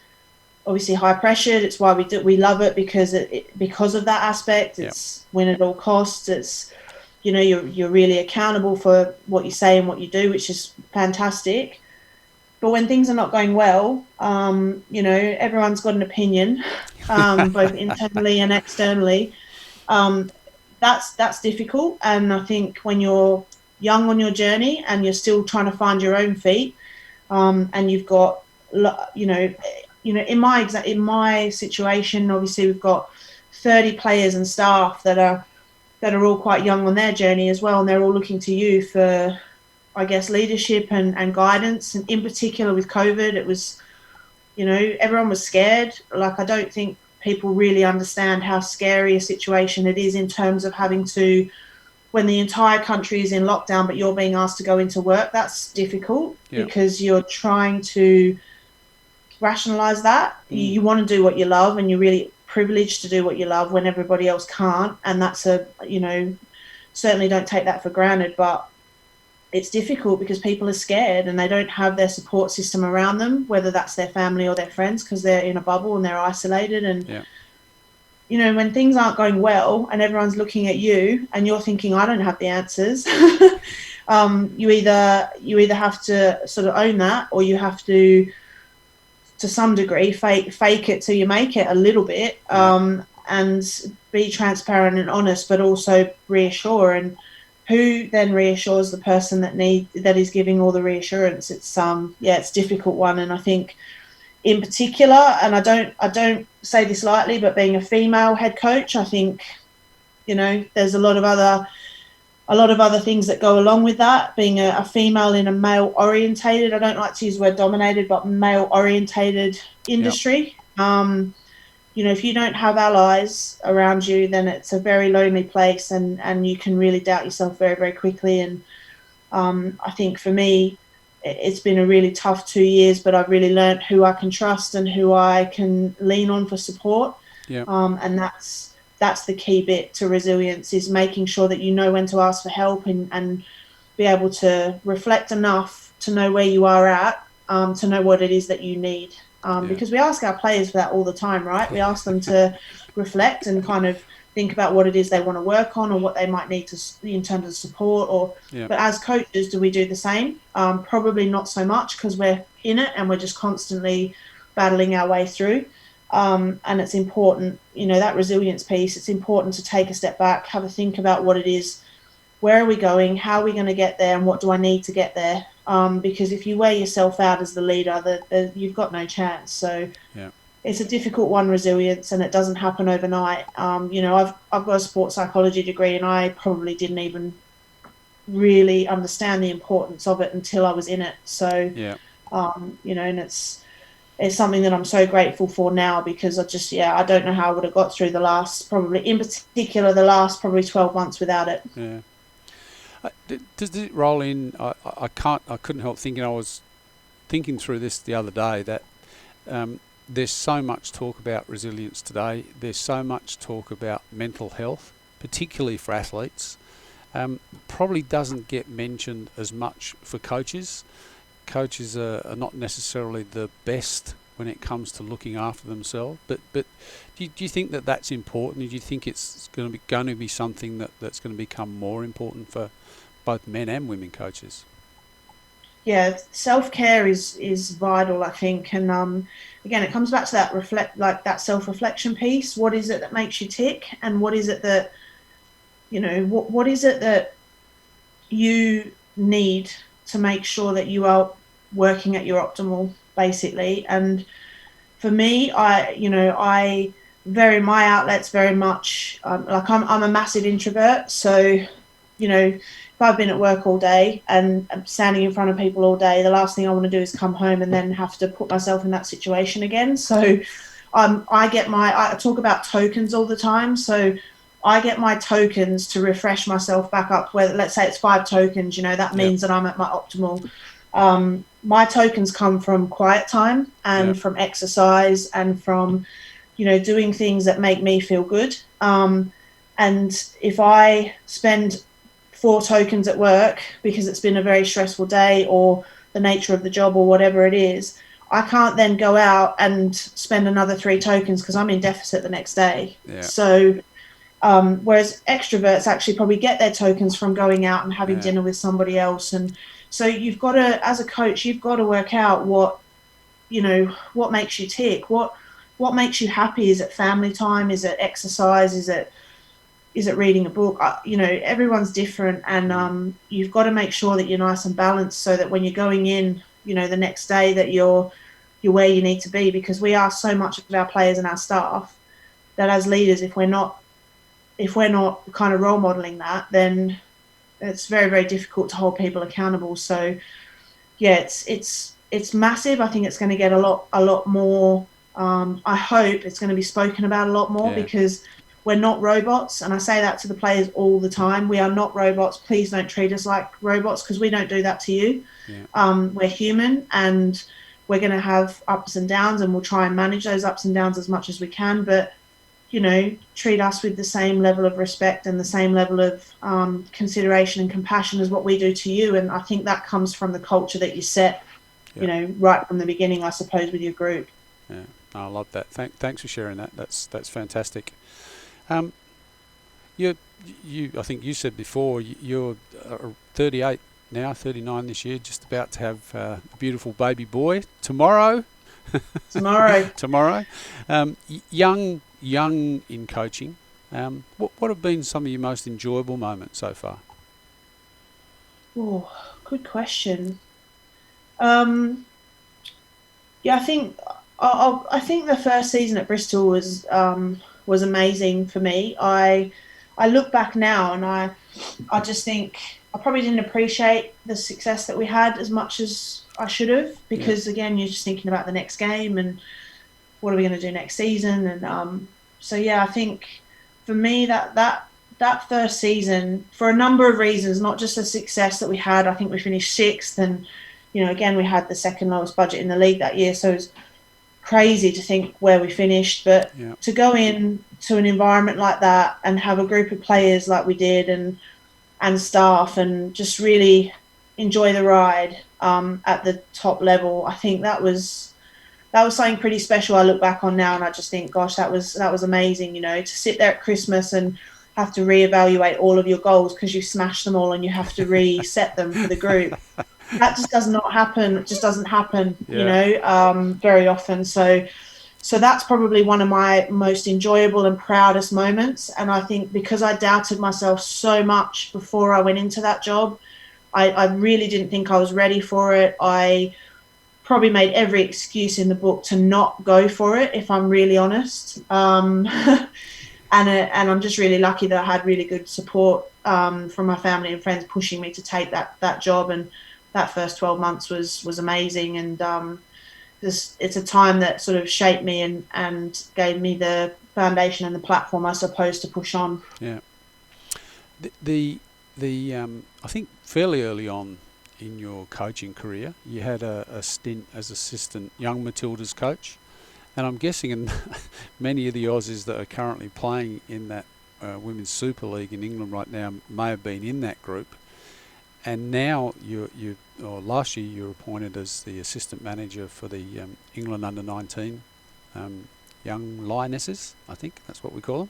obviously high pressured. It's why we love it, because of that aspect. It's win at all costs. It's you're really accountable for what you say and what you do, which is fantastic. But when things are not going well, everyone's got an opinion, both internally and externally. that's difficult. And I think when you're young on your journey and you're still trying to find your own feet, and you've got, you know, in my situation, obviously we've got 30 players and staff that are all quite young on their journey as well, and they're all looking to you for, I guess, leadership and guidance. And in particular with COVID, it was, everyone was scared. Like, I don't think people really understand how scary a situation it is in terms of having to, when the entire country is in lockdown, but you're being asked to go into work. That's difficult because you're trying to rationalize that. You want to do what you love, and you're really privileged to do what you love when everybody else can't. And that's certainly don't take that for granted, but it's difficult because people are scared and they don't have their support system around them, whether that's their family or their friends, because they're in a bubble and they're isolated. And when things aren't going well and everyone's looking at you and you're thinking, I don't have the answers, you either have to sort of own that, or you have to some degree fake it till you make it a little bit, and be transparent and honest, but also reassure. And who then reassures the person that is giving all the reassurance? It's it's a difficult one. And I think in particular, and I don't say this lightly, but being a female head coach, I think there's a lot of other things that go along with that. Being a female in a male orientated, I don't like to use the word dominated, but male orientated industry. If you don't have allies around you, then it's a very lonely place, and you can really doubt yourself very, very quickly. And I think for me, it's been a really tough 2 years, but I've really learned who I can trust and who I can lean on for support. And that's the key bit to resilience, is making sure that you know when to ask for help and be able to reflect enough to know where you are at, to know what it is that you need. Because we ask our players for that all the time, right? We ask them to reflect and kind of think about what it is they want to work on, or what they might need to in terms of support. But as coaches, do we do the same? Probably not so much, because we're in it and we're just constantly battling our way through. And it's important, that resilience piece, it's important to take a step back, have a think about what it is, where are we going, how are we going to get there, and what do I need to get there? Because if you wear yourself out as the leader, you've got no chance. So it's a difficult one, resilience, and it doesn't happen overnight. I've got a sports psychology degree, and I probably didn't even really understand the importance of it until I was in it. So, and it's something that I'm so grateful for now, because I don't know how I would have got through the last 12 months without it. Does it roll in? I couldn't help thinking. I was thinking through this the other day that there's so much talk about resilience today. There's so much talk about mental health, particularly for athletes. Probably doesn't get mentioned as much for coaches. Coaches are not necessarily the best when it comes to looking after themselves. But do you think that that's important? Do you think it's going to be something that's going to become more important for both men and women coaches? Yeah, self-care is vital, I think. And again, it comes back to that self-reflection piece. What is it that makes you tick? And what is it that, what is it that you need to make sure that you are working at your optimal, basically? And for me, my outlet's very much I'm a massive introvert. So, if I've been at work all day and I'm standing in front of people all day, the last thing I want to do is come home and then have to put myself in that situation again. So I talk about tokens all the time. So I get my tokens to refresh myself back up, where let's say it's 5 tokens, that means that I'm at my optimal. My tokens come from quiet time and from exercise and from, doing things that make me feel good. And if I spend 4 tokens at work because it's been a very stressful day, or the nature of the job, or whatever it is, I can't then go out and spend another 3 tokens because I'm in deficit the next day. So whereas extroverts actually probably get their tokens from going out and having dinner with somebody else. And so you've got to, as a coach, you've got to work out what makes you tick, what makes you happy. Is it family time? Is it exercise? Is it is it reading a book? Everyone's different, and you've got to make sure that you're nice and balanced, so that when you're going in, the next day, that you're where you need to be, because we ask so much of our players and our staff that as leaders, if we're not kind of role modeling that, then it's very, very difficult to hold people accountable. So yeah, it's massive. I think it's going to get a lot more. I hope it's going to be spoken about a lot more, because we're not robots, and I say that to the players all the time. We are not robots. Please don't treat us like robots, because we don't do that to you. We're human, and we're going to have ups and downs, and we'll try and manage those ups and downs as much as we can. But treat us with the same level of respect and the same level of consideration and compassion as what we do to you. And I think that comes from the culture that you set, right from the beginning, I suppose, with your group. Yeah, I love that. Thanks for sharing that. That's fantastic. I think you said before, you're 38 now, 39 this year, just about to have a beautiful baby boy tomorrow. Tomorrow. Young in coaching. What have been some of your most enjoyable moments so far? Oh, good question. I think I think the first season at Bristol was amazing for me. I look back now, and I just think I probably didn't appreciate the success that we had as much as I should have, because again, you're just thinking about the next game and what are we going to do next season. And so yeah, I think for me that first season, for a number of reasons, not just the success that we had. I think we finished 6th, and again, we had the second lowest budget in the league that year, so it's crazy to think where we finished. But to go in to an environment like that and have a group of players like we did, and staff, and just really enjoy the ride at the top level, I think that was something pretty special. I look back on now and I just think, gosh, that was amazing. To sit there at Christmas and have to reevaluate all of your goals because you smashed them all, and you have to reset them for the group. That just does not happen. It just doesn't happen, very often. So that's probably one of my most enjoyable and proudest moments. And I think because I doubted myself so much before I went into that job, I really didn't think I was ready for it. I probably made every excuse in the book to not go for it, if I'm really honest. And I'm just really lucky that I had really good support from my family and friends pushing me to take that job. And that first 12 months was amazing. And it's a time that sort of shaped me and gave me the foundation and the platform, I suppose, to push on. Yeah. I think fairly early on in your coaching career, you had a stint as assistant young Matildas coach. And I'm guessing in many of the Aussies that are currently playing in that Women's Super League in England right now may have been in that group. And now last year you were appointed as the assistant manager for the England under-19 young Lionesses, I think that's what we call them.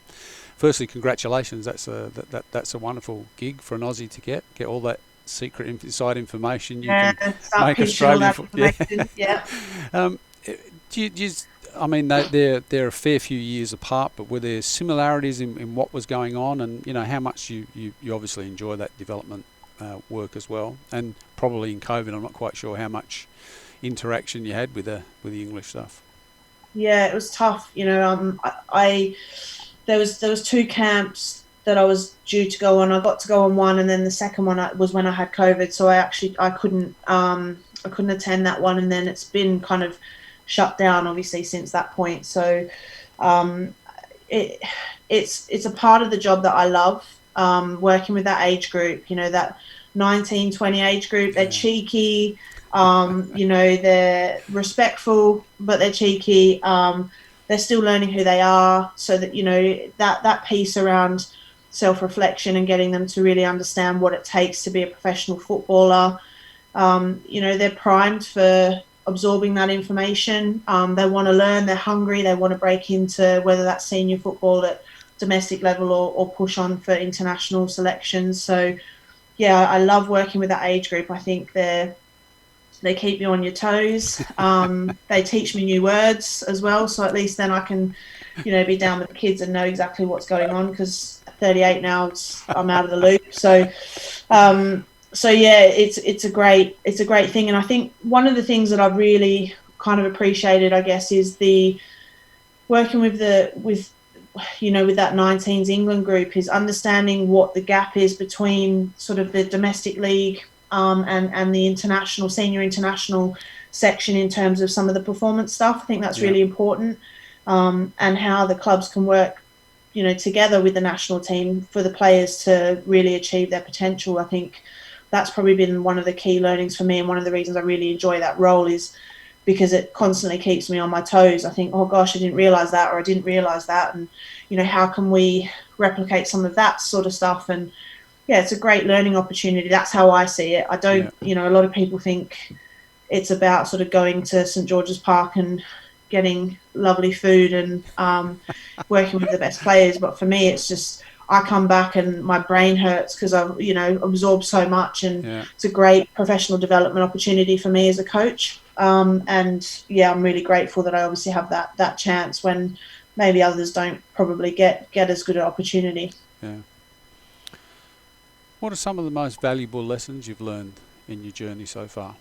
Firstly, congratulations. That's a wonderful gig for an Aussie to get all that secret inside information you can make Australian football. Yeah. I mean, they're a fair few years apart, but were there similarities in what was going on, and how much you obviously enjoy that development work as well, and probably in COVID, I'm not quite sure how much interaction you had with the English stuff. Yeah, it was tough. There was 2 camps that I was due to go on. I got to go on one, and then the second one was when I had COVID, so I couldn't attend that one, and then it's been kind of shut down obviously since that point. So it's a part of the job that I love, working with that age group, that 19-20 age group. They're cheeky, they're respectful, but they're cheeky. They're still learning who they are, so that that piece around self-reflection and getting them to really understand what it takes to be a professional footballer. They're primed for absorbing that information. They want to learn, they're hungry, they want to break into whether that's senior football at domestic level or push on for international selections. So yeah, I love working with that age group. I think they're They keep you on your toes. They teach me new words as well, so at least then I can, be down with the kids and know exactly what's going on, because at 38 now, I'm out of the loop. So yeah, it's a great thing, and I think one of the things that I've really kind of appreciated, I guess, is the working with that 19s England group, is understanding what the gap is between sort of the domestic league and the international, senior international section in terms of some of the performance stuff. I think that's really important, and how the clubs can work, together with the national team for the players to really achieve their potential. I think that's probably been one of the key learnings for me, and one of the reasons I really enjoy that role is because it constantly keeps me on my toes. I think, oh gosh, I didn't realise that, or I didn't realise that, and how can we replicate some of that sort of stuff? And yeah, it's a great learning opportunity. That's how I see it. I don't, a lot of people think it's about sort of going to St George's Park and getting lovely food and working with the best players, but for me, it's just, I come back and my brain hurts because I've, absorbed so much, and it's a great professional development opportunity for me as a coach. And yeah, I'm really grateful that I obviously have that chance when maybe others don't probably get as good an opportunity. Yeah. What are some of the most valuable lessons you've learned in your journey so far?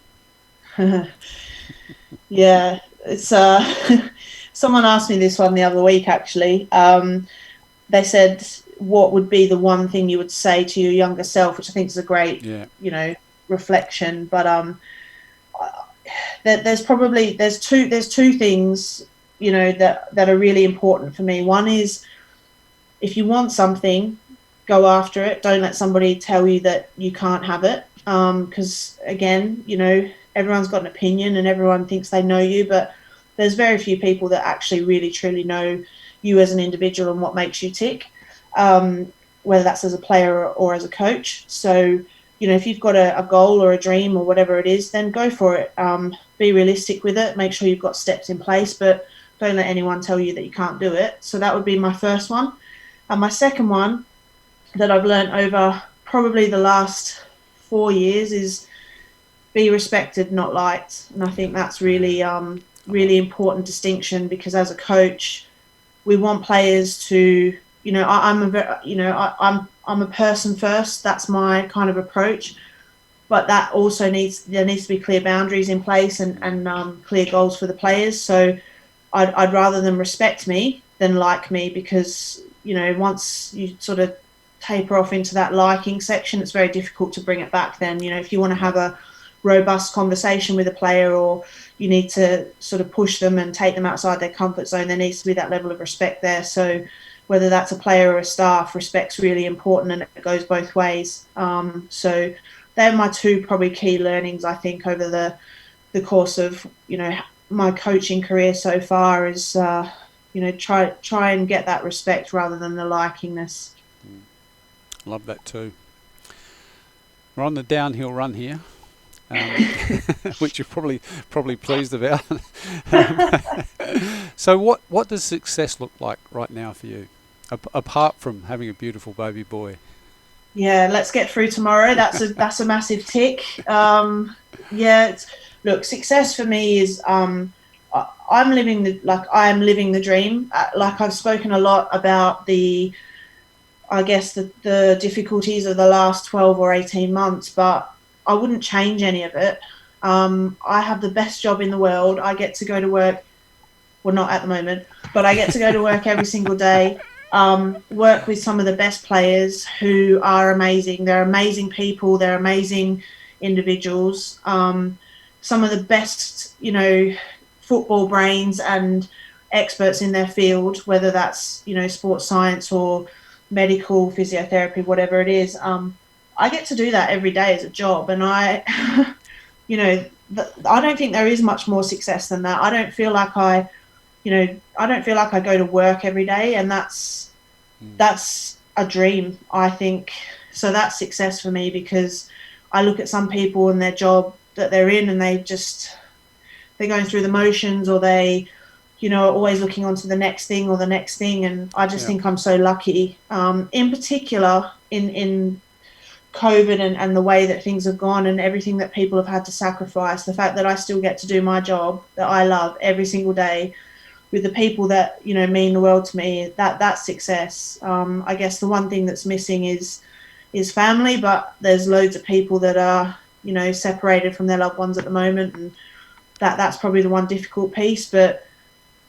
Yeah, it's someone asked me this one the other week, actually. They said, what would be the one thing you would say to your younger self, which I think is a great, reflection. But there's two things, that are really important for me. One is, if you want something, go after it. Don't let somebody tell you that you can't have it. Because again, everyone's got an opinion and everyone thinks they know you, but there's very few people that actually really truly know you as an individual and what makes you tick, whether that's as a player or as a coach. So, if you've got a goal or a dream or whatever it is, then go for it. Be realistic with it. Make sure you've got steps in place, but don't let anyone tell you that you can't do it. So that would be my first one. And my second one that I've learned over probably the last 4 years is be respected, not liked. And I think that's really, really important distinction, because as a coach, we want players to, I'm a person first. That's my kind of approach. But that also there needs to be clear boundaries in place and clear goals for the players. So I'd rather them respect me than like me, because, once you sort of taper off into that liking section, it's very difficult to bring it back then. If you want to have a robust conversation with a player, or you need to sort of push them and take them outside their comfort zone, there needs to be that level of respect there. So whether that's a player or a staff, respect's really important, and it goes both ways. So they're my two probably key learnings, I think, over the course of, my coaching career so far, is, try and get that respect rather than the likingness. Love that too. We're on the downhill run here. Which you're probably pleased about. So what does success look like right now for you, apart from having a beautiful baby boy? Yeah, let's get through tomorrow. That's a massive tick. Look, success for me is I am living the dream. Like, I've spoken a lot about the difficulties of the last 12 or 18 months, but I wouldn't change any of it. I have the best job in the world. I get to go to work, well, not at the moment, but I get to go to work every single day, work with some of the best players who are amazing. They're amazing people. They're amazing individuals. Some of the best, football brains and experts in their field, whether that's, sports science or medical, physiotherapy, whatever it is. I get to do that every day as a job, and I don't think there is much more success than that. I don't feel like I go to work every day, and that's a dream, I think. So that's success for me, because I look at some people and their job that they're in, and they're going through the motions, or they, are always looking on to the next thing or the next thing. And I just think I'm so lucky, in particular in COVID and the way that things have gone and everything that people have had to sacrifice, the fact that I still get to do my job that I love every single day with the people that, you know, mean the world to me, that's success. I guess the one thing that's missing is family, but there's loads of people that are, you know, separated from their loved ones at the moment, and that's probably the one difficult piece. But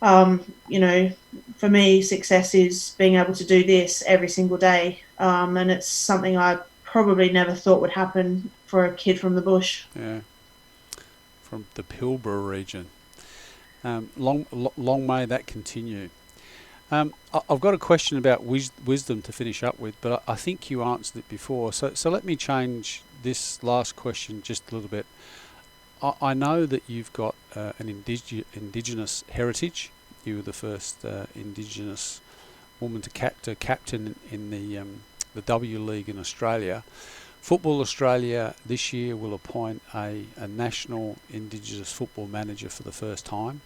you know, for me, success is being able to do this every single day, and it's something I probably never thought would happen for a kid from the bush. Yeah, from the Pilbara region. Long may that continue. I've got a question about wisdom to finish up with, but I think you answered it before. So let me change this last question just a little bit. I know that you've got an Indigenous heritage. You were the first Indigenous woman to captain in the W League in Australia. Football Australia this year will appoint a national Indigenous football manager for the first time.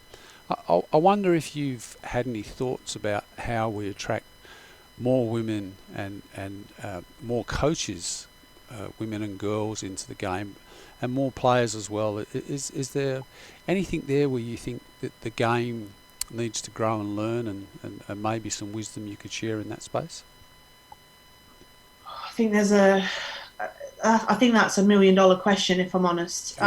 I wonder if you've had any thoughts about how we attract more women and more coaches, women and girls, into the game, and more players as well. Is there anything there where you think that the game needs to grow and learn, and maybe some wisdom you could share in that space? I think that's $1 million question, if I'm honest.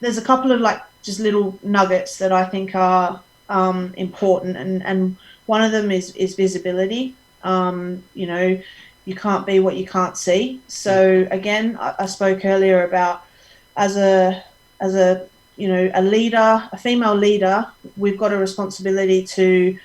There's a couple of just little nuggets that I think are important, and one of them is visibility. You know, you can't be what you can't see. So again, I spoke earlier about as a you know, a leader, a female leader, we've got a responsibility to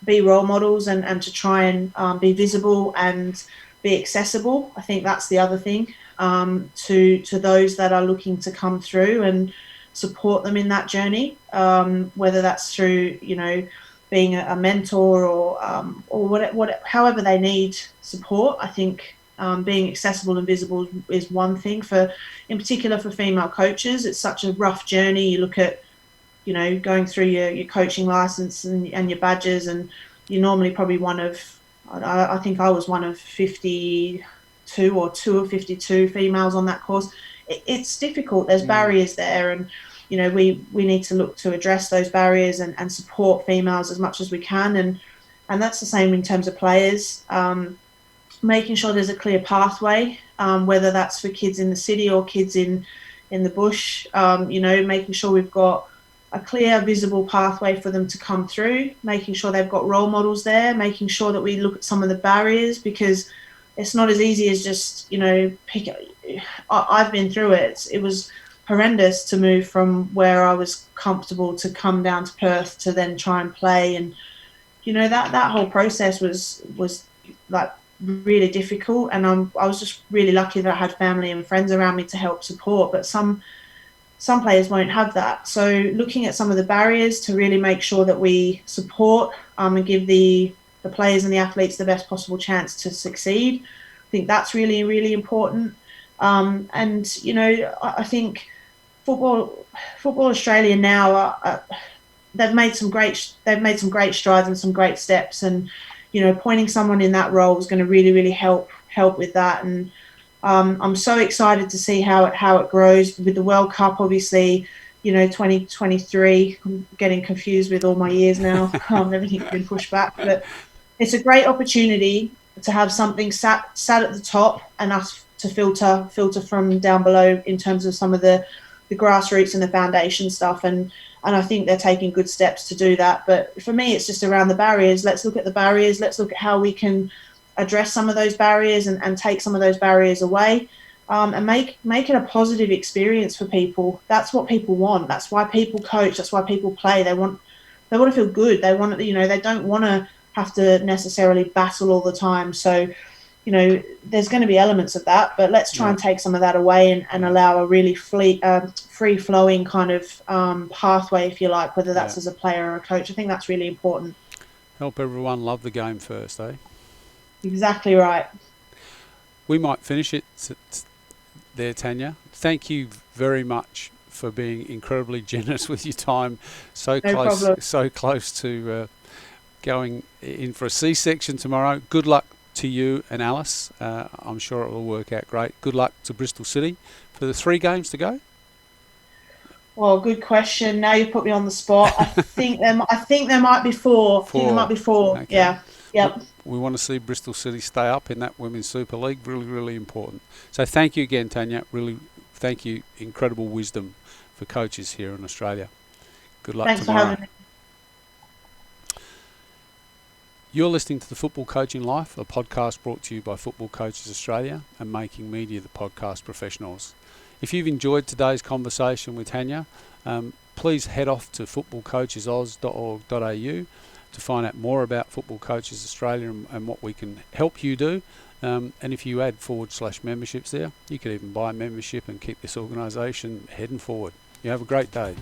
be role models and to try and be visible and be accessible. I think that's the other thing, to those that are looking to come through and support them in that journey, whether that's through, you know, being a mentor or however they need support. I think being accessible and visible is one thing, in particular for female coaches. It's such a rough journey. You look at, you know, going through your coaching license and your badges, and you're normally probably one of, I think I was one of 52 or 2 of 52 females on that course. It's difficult. There's barriers there, and you know, we need to look to address those barriers and support females as much as we can, and that's the same in terms of players. Making sure there's a clear pathway, whether that's for kids in the city or kids in the bush. You know, making sure we've got a clear, visible pathway for them to come through, making sure they've got role models there, making sure that we look at some of the barriers, because it's not as easy as just, you know, I've been through it. It was horrendous to move from where I was comfortable to come down to Perth to then try and play. And, you know, that whole process was like really difficult. And I was just really lucky that I had family and friends around me to help support. But some players won't have that. So looking at some of the barriers to really make sure that we support and give the players and the athletes the best possible chance to succeed. I think that's really, really important. And, you know, I think Football Australia now, they've made some great strides and some great steps. And, you know, appointing someone in that role is going to really, really help with that. And I'm so excited to see how it grows with the World Cup. Obviously, you know, 2023. I'm getting confused with all my years now. Everything's been pushed back, but it's a great opportunity to have something sat at the top and us to filter from down below in terms of some of the grassroots and the foundation stuff. And I think they're taking good steps to do that. But for me, it's just around the barriers. Let's look at the barriers. Let's look at how we can address some of those barriers and take some of those barriers away, and make it a positive experience for people. That's what people want. That's why people coach. That's why people play. They want to feel good. They want, you know, they don't want to have to necessarily battle all the time. So, you know, there's going to be elements of that, but let's try and take some of that away and allow a really free-flowing kind of pathway, if you like, whether that's as a player or a coach. I think that's really important. Help everyone love the game first, eh? Exactly right. We might finish it there, Tanya. Thank you very much for being incredibly generous with your time. So close to going in for a C-section tomorrow. Good luck to you and Alice. I'm sure it will work out great. Good luck to Bristol City for the 3 games to go. Well, good question. Now you put me on the spot. I think there might be 4. I think there might be 4. Okay. Yeah. Yep. We want to see Bristol City stay up in that Women's Super League. Really, really important. So thank you again, Tanya. Really, thank you. Incredible wisdom for coaches here in Australia. Good luck Thanks tomorrow. for having me. You're listening to The Football Coaching Life, a podcast brought to you by Football Coaches Australia and Making Media the Podcast Professionals. If you've enjoyed today's conversation with Tanya, please head off to footballcoachesoz.org.au to find out more about Football Coaches Australia and what we can help you do. And if you add /memberships there, you can even buy a membership and keep this organisation heading forward. You have a great day.